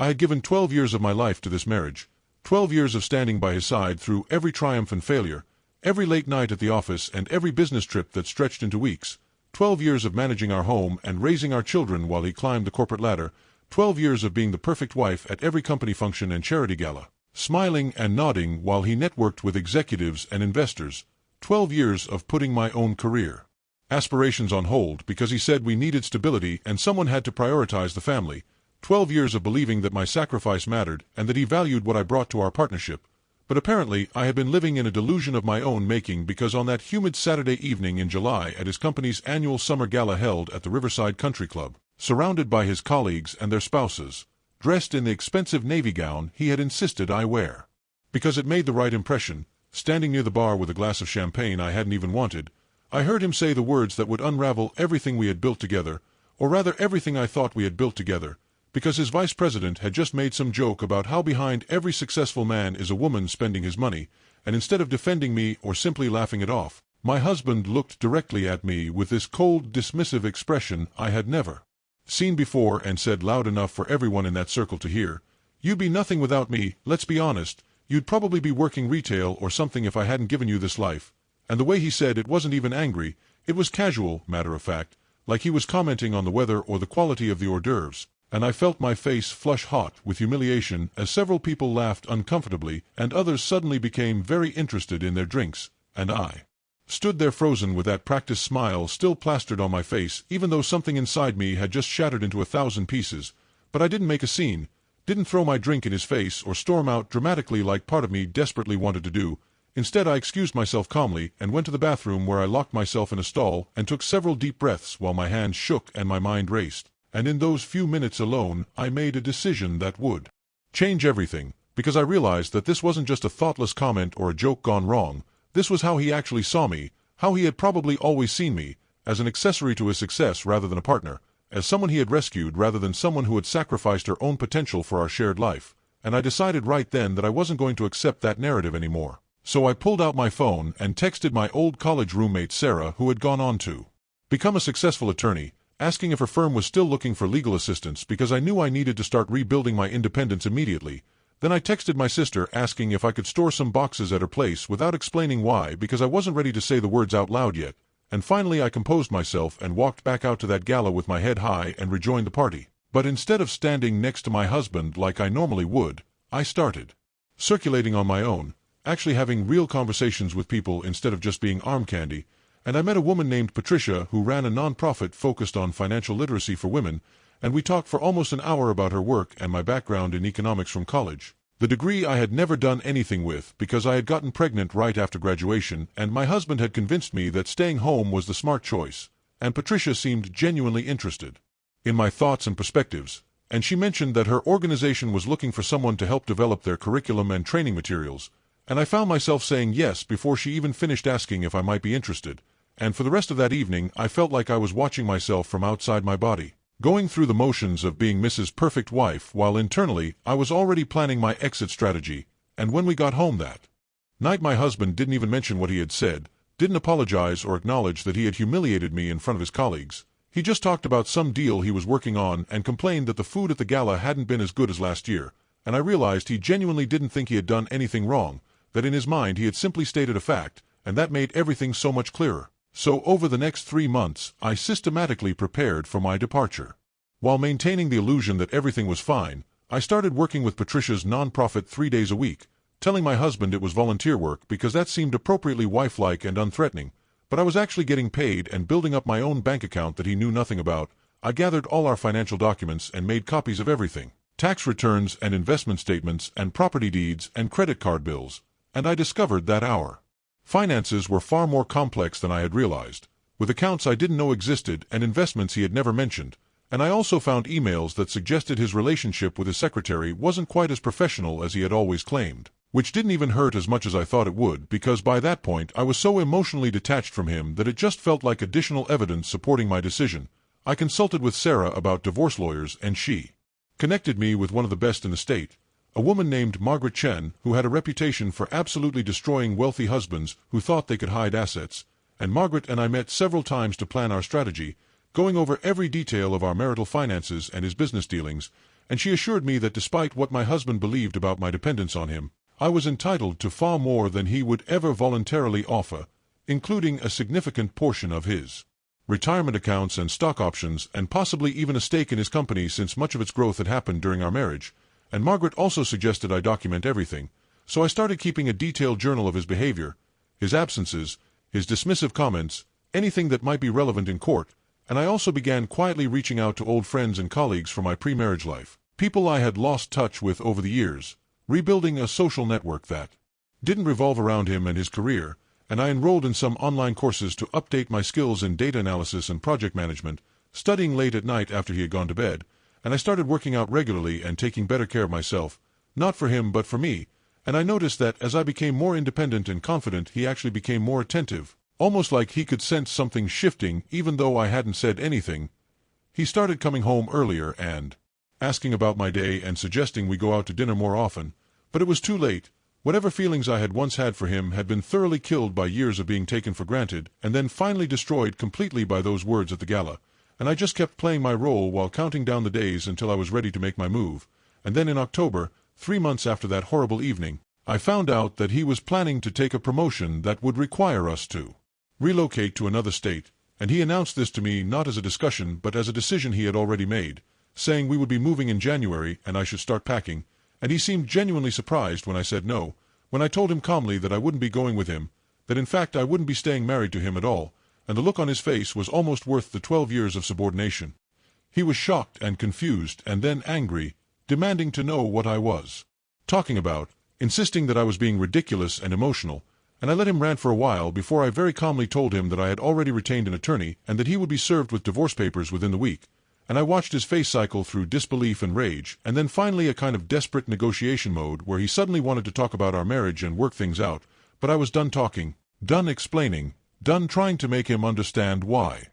I had given 12 years of my life to this marriage, 12 years of standing by his side through every triumph and failure, every late night at the office and every business trip that stretched into weeks, 12 years of managing our home and raising our children while he climbed the corporate ladder, 12 years of being the perfect wife at every company function and charity gala, smiling and nodding while he networked with executives and investors, 12 years of putting my own career aspirations on hold because he said we needed stability and someone had to prioritize the family, 12 years of believing that my sacrifice mattered and that he valued what I brought to our partnership. But apparently I had been living in a delusion of my own making because on that humid Saturday evening in July at his company's annual summer gala held at the Riverside Country Club, surrounded by his colleagues and their spouses, dressed in the expensive navy gown he had insisted I wear. Because it made the right impression, standing near the bar with a glass of champagne I hadn't even wanted, I heard him say the words that would unravel everything we had built together, or rather everything I thought we had built together, because his vice president had just made some joke about how behind every successful man is a woman spending his money, and instead of defending me or simply laughing it off, my husband looked directly at me with this cold, dismissive expression I had never seen before and said loud enough for everyone in that circle to hear, "You'd be nothing without me, let's be honest, you'd probably be working retail or something if I hadn't given you this life." And the way he said it wasn't even angry, it was casual, matter of fact, like he was commenting on the weather or the quality of the hors d'oeuvres, and I felt my face flush hot with humiliation as several people laughed uncomfortably and others suddenly became very interested in their drinks, and I stood there frozen with that practiced smile still plastered on my face even though something inside me had just shattered into 1,000 pieces, but I didn't make a scene, didn't throw my drink in his face or storm out dramatically like part of me desperately wanted to do. Instead, I excused myself calmly and went to the bathroom where I locked myself in a stall and took several deep breaths while my hands shook and my mind raced. And in those few minutes alone, I made a decision that would change everything, because I realized that this wasn't just a thoughtless comment or a joke gone wrong. This was how he actually saw me, how he had probably always seen me, as an accessory to his success rather than a partner, as someone he had rescued rather than someone who had sacrificed her own potential for our shared life. And I decided right then that I wasn't going to accept that narrative anymore. So I pulled out my phone and texted my old college roommate Sarah, who had gone on to become a successful attorney, asking if her firm was still looking for legal assistance because I knew I needed to start rebuilding my independence immediately. Then I texted my sister asking if I could store some boxes at her place without explaining why because I wasn't ready to say the words out loud yet. And finally I composed myself and walked back out to that gala with my head high and rejoined the party. But instead of standing next to my husband like I normally would, I started circulating on my own, actually having real conversations with people instead of just being arm candy, and I met a woman named Patricia who ran a non-profit focused on financial literacy for women, and we talked for almost an hour about her work and my background in economics from college. The degree I had never done anything with because I had gotten pregnant right after graduation, and my husband had convinced me that staying home was the smart choice, and Patricia seemed genuinely interested in my thoughts and perspectives, and she mentioned that her organization was looking for someone to help develop their curriculum and training materials, and I found myself saying yes before she even finished asking if I might be interested, and for the rest of that evening I felt like I was watching myself from outside my body, going through the motions of being Mrs. Perfect Wife while internally I was already planning my exit strategy. And when we got home that night my husband didn't even mention what he had said, didn't apologize or acknowledge that he had humiliated me in front of his colleagues. He just talked about some deal he was working on and complained that the food at the gala hadn't been as good as last year, and I realized he genuinely didn't think he had done anything wrong, that in his mind he had simply stated a fact, and that made everything so much clearer. So over the next 3 months, I systematically prepared for my departure. While maintaining the illusion that everything was fine, I started working with Patricia's nonprofit 3 days a week, telling my husband it was volunteer work because that seemed appropriately wife-like and unthreatening, but I was actually getting paid and building up my own bank account that he knew nothing about. I gathered all our financial documents and made copies of everything, tax returns and investment statements and property deeds and credit card bills. And I discovered that our finances were far more complex than I had realized, with accounts I didn't know existed and investments he had never mentioned, and I also found emails that suggested his relationship with his secretary wasn't quite as professional as he had always claimed, which didn't even hurt as much as I thought it would because by that point I was so emotionally detached from him that it just felt like additional evidence supporting my decision. I consulted with Sarah about divorce lawyers and she connected me with one of the best in the state, a woman named Margaret Chen, who had a reputation for absolutely destroying wealthy husbands who thought they could hide assets, and Margaret and I met several times to plan our strategy, going over every detail of our marital finances and his business dealings, and she assured me that despite what my husband believed about my dependence on him, I was entitled to far more than he would ever voluntarily offer, including a significant portion of his retirement accounts and stock options, and possibly even a stake in his company since much of its growth had happened during our marriage. And Margaret also suggested I document everything, so I started keeping a detailed journal of his behavior, his absences, his dismissive comments, anything that might be relevant in court, and I also began quietly reaching out to old friends and colleagues from my pre-marriage life, people I had lost touch with over the years, rebuilding a social network that didn't revolve around him and his career, and I enrolled in some online courses to update my skills in data analysis and project management, studying late at night after he had gone to bed, and I started working out regularly and taking better care of myself, not for him but for me, and I noticed that as I became more independent and confident, he actually became more attentive, almost like he could sense something shifting even though I hadn't said anything. He started coming home earlier and asking about my day and suggesting we go out to dinner more often, but it was too late. Whatever feelings I had once had for him had been thoroughly killed by years of being taken for granted, and then finally destroyed completely by those words at the gala, and I just kept playing my role while counting down the days until I was ready to make my move. And then in October, 3 months after that horrible evening, I found out that he was planning to take a promotion that would require us to relocate to another state, and he announced this to me not as a discussion but as a decision he had already made, saying we would be moving in January and I should start packing. And he seemed genuinely surprised when I said no, when I told him calmly that I wouldn't be going with him, that in fact I wouldn't be staying married to him at all, and the look on his face was almost worth the 12 years of subordination. He was shocked and confused and then angry, demanding to know what I was talking about, insisting that I was being ridiculous and emotional, and I let him rant for a while before I very calmly told him that I had already retained an attorney and that he would be served with divorce papers within the week. And I watched his face cycle through disbelief and rage, and then finally a kind of desperate negotiation mode where he suddenly wanted to talk about our marriage and work things out, but I was done talking, done explaining, done trying to make him understand why.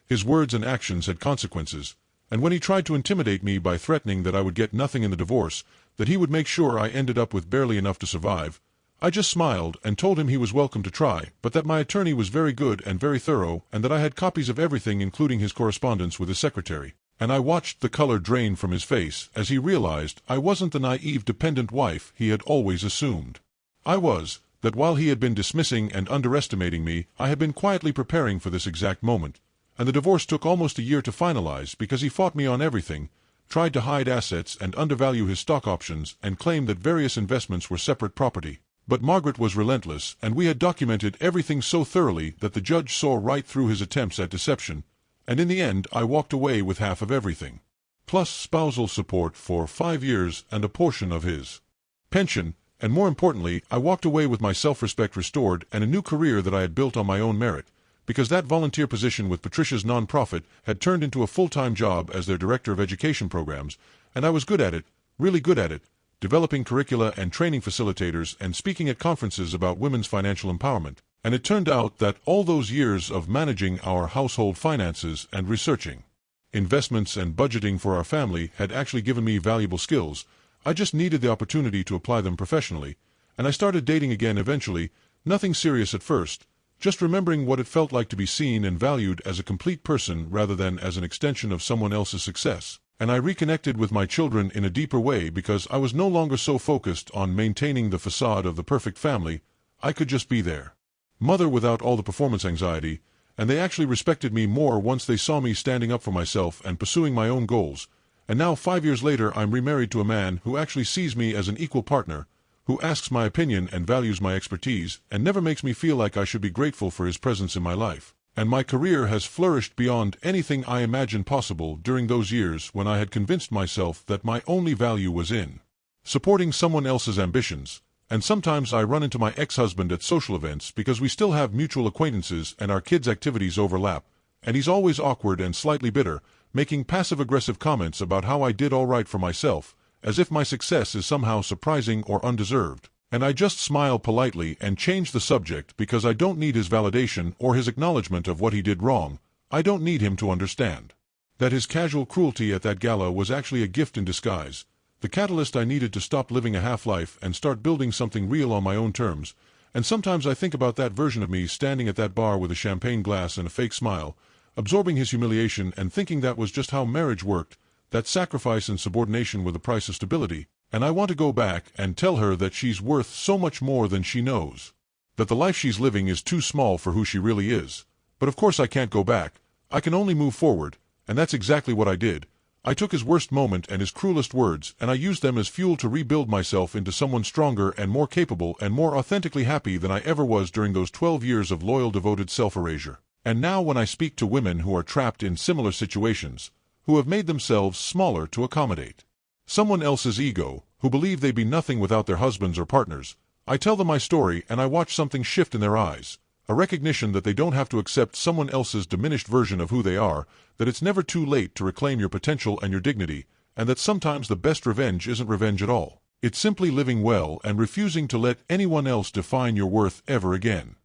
His words and actions had consequences, and when he tried to intimidate me by threatening that I would get nothing in the divorce, that he would make sure I ended up with barely enough to survive, I just smiled and told him he was welcome to try, but that my attorney was very good and very thorough, and that I had copies of everything including his correspondence with his secretary. And I watched the color drain from his face as he realized I wasn't the naive dependent wife he had always assumed. I was, that while he had been dismissing and underestimating me, I had been quietly preparing for this exact moment, and the divorce took almost a year to finalize because he fought me on everything, tried to hide assets and undervalue his stock options, and claimed that various investments were separate property. But Margaret was relentless, and we had documented everything so thoroughly that the judge saw right through his attempts at deception, and in the end I walked away with half of everything, plus spousal support for 5 years and a portion of his pension, and more importantly, I walked away with my self-respect restored and a new career that I had built on my own merit, because that volunteer position with Patricia's nonprofit had turned into a full-time job as their director of education programs, and I was good at it, really good at it, developing curricula and training facilitators and speaking at conferences about women's financial empowerment. And it turned out that all those years of managing our household finances and researching investments and budgeting for our family had actually given me valuable skills. I just needed the opportunity to apply them professionally, and I started dating again eventually, nothing serious at first, just remembering what it felt like to be seen and valued as a complete person rather than as an extension of someone else's success. And I reconnected with my children in a deeper way because I was no longer so focused on maintaining the facade of the perfect family. I could just be there, mother without all the performance anxiety, and they actually respected me more once they saw me standing up for myself and pursuing my own goals. And now 5 years later I'm remarried to a man who actually sees me as an equal partner, who asks my opinion and values my expertise, and never makes me feel like I should be grateful for his presence in my life. And my career has flourished beyond anything I imagined possible during those years when I had convinced myself that my only value was in supporting someone else's ambitions. And sometimes I run into my ex-husband at social events because we still have mutual acquaintances and our kids' activities overlap, and he's always awkward and slightly bitter, making passive-aggressive comments about how I did all right for myself, as if my success is somehow surprising or undeserved. And I just smile politely and change the subject because I don't need his validation or his acknowledgement of what he did wrong. I don't need him to understand that his casual cruelty at that gala was actually a gift in disguise, the catalyst I needed to stop living a half-life and start building something real on my own terms. And sometimes I think about that version of me standing at that bar with a champagne glass and a fake smile, absorbing his humiliation and thinking that was just how marriage worked, that sacrifice and subordination were the price of stability, and I want to go back and tell her that she's worth so much more than she knows. That the life she's living is too small for who she really is. But of course I can't go back. I can only move forward, and that's exactly what I did. I took his worst moment and his cruelest words, and I used them as fuel to rebuild myself into someone stronger and more capable and more authentically happy than I ever was during those 12 years of loyal, devoted self-erasure. And now when I speak to women who are trapped in similar situations, who have made themselves smaller to accommodate someone else's ego, who believe they'd be nothing without their husbands or partners, I tell them my story and I watch something shift in their eyes, a recognition that they don't have to accept someone else's diminished version of who they are, that it's never too late to reclaim your potential and your dignity, and that sometimes the best revenge isn't revenge at all. It's simply living well and refusing to let anyone else define your worth ever again.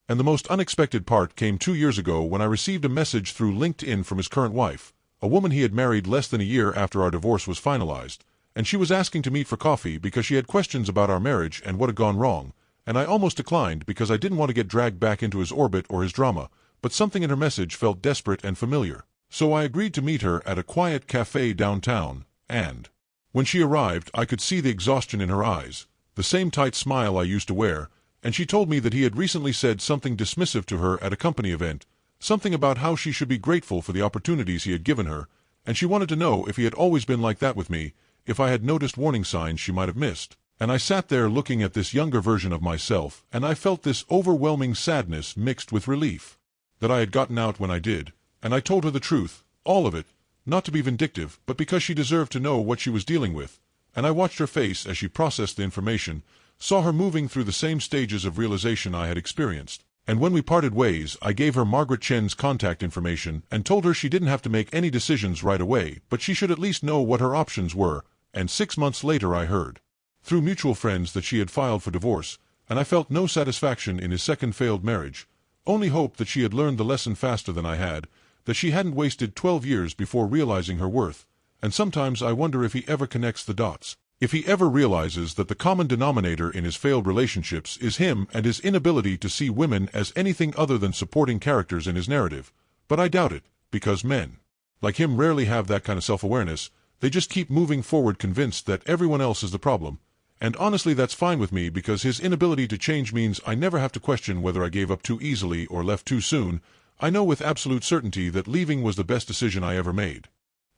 And the most unexpected part came 2 years ago when I received a message through LinkedIn from his current wife, a woman he had married less than a year after our divorce was finalized, and she was asking to meet for coffee because she had questions about our marriage and what had gone wrong, and I almost declined because I didn't want to get dragged back into his orbit or his drama, but something in her message felt desperate and familiar. So I agreed to meet her at a quiet cafe downtown, and when she arrived I could see the exhaustion in her eyes, the same tight smile I used to wear, and she told me that he had recently said something dismissive to her at a company event, something about how she should be grateful for the opportunities he had given her, and she wanted to know if he had always been like that with me, if I had noticed warning signs she might have missed. And I sat there looking at this younger version of myself, and I felt this overwhelming sadness mixed with relief that I had gotten out when I did, and I told her the truth, all of it, not to be vindictive, but because she deserved to know what she was dealing with, and I watched her face as she processed the information, saw her moving through the same stages of realization I had experienced. And when we parted ways, I gave her Margaret Chen's contact information and told her she didn't have to make any decisions right away, but she should at least know what her options were, and 6 months later I heard, through mutual friends, that she had filed for divorce, and I felt no satisfaction in his second failed marriage, only hope that she had learned the lesson faster than I had, that she hadn't wasted 12 years before realizing her worth, and sometimes I wonder if he ever connects the dots. If he ever realizes that the common denominator in his failed relationships is him and his inability to see women as anything other than supporting characters in his narrative. But I doubt it, because men like him rarely have that kind of self-awareness. They just keep moving forward convinced that everyone else is the problem. And honestly, that's fine with me, because his inability to change means I never have to question whether I gave up too easily or left too soon. I know with absolute certainty that leaving was the best decision I ever made.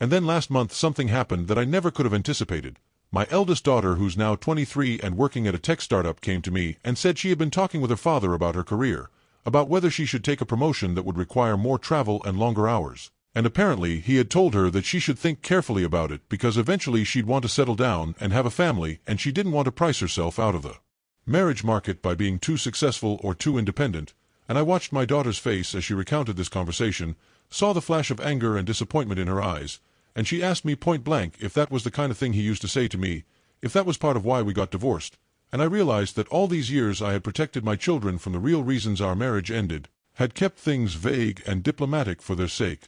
And then last month something happened that I never could have anticipated. My eldest daughter, who's now 23 and working at a tech startup, came to me and said she had been talking with her father about her career, about whether she should take a promotion that would require more travel and longer hours. And apparently he had told her that she should think carefully about it because eventually she'd want to settle down and have a family, and she didn't want to price herself out of the marriage market by being too successful or too independent. And I watched my daughter's face as she recounted this conversation, saw the flash of anger and disappointment in her eyes, and she asked me point blank if that was the kind of thing he used to say to me, if that was part of why we got divorced. And I realized that all these years I had protected my children from the real reasons our marriage ended, had kept things vague and diplomatic for their sake.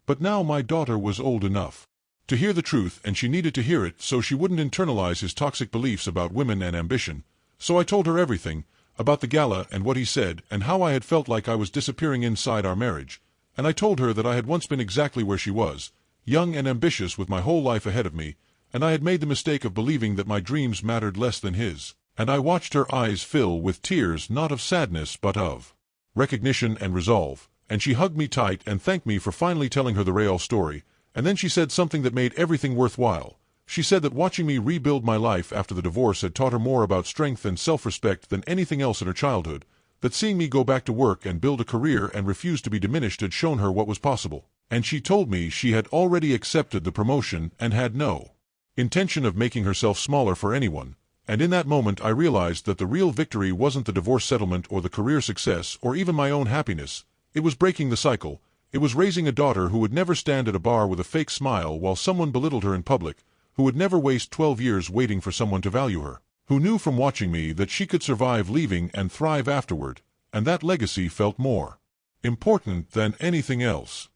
But now my daughter was old enough to hear the truth, and she needed to hear it so she wouldn't internalize his toxic beliefs about women and ambition. So I told her everything, about the gala and what he said, and how I had felt like I was disappearing inside our marriage. And I told her that I had once been exactly where she was, young and ambitious with my whole life ahead of me, and I had made the mistake of believing that my dreams mattered less than his. And I watched her eyes fill with tears, not of sadness but of recognition and resolve, and she hugged me tight and thanked me for finally telling her the real story, and then she said something that made everything worthwhile. She said that watching me rebuild my life after the divorce had taught her more about strength and self-respect than anything else in her childhood, that seeing me go back to work and build a career and refuse to be diminished had shown her what was possible. And she told me she had already accepted the promotion and had no intention of making herself smaller for anyone. And in that moment I realized that the real victory wasn't the divorce settlement or the career success or even my own happiness. It was breaking the cycle. It was raising a daughter who would never stand at a bar with a fake smile while someone belittled her in public, who would never waste 12 years waiting for someone to value her, who knew from watching me that she could survive leaving and thrive afterward, and that legacy felt more important than anything else.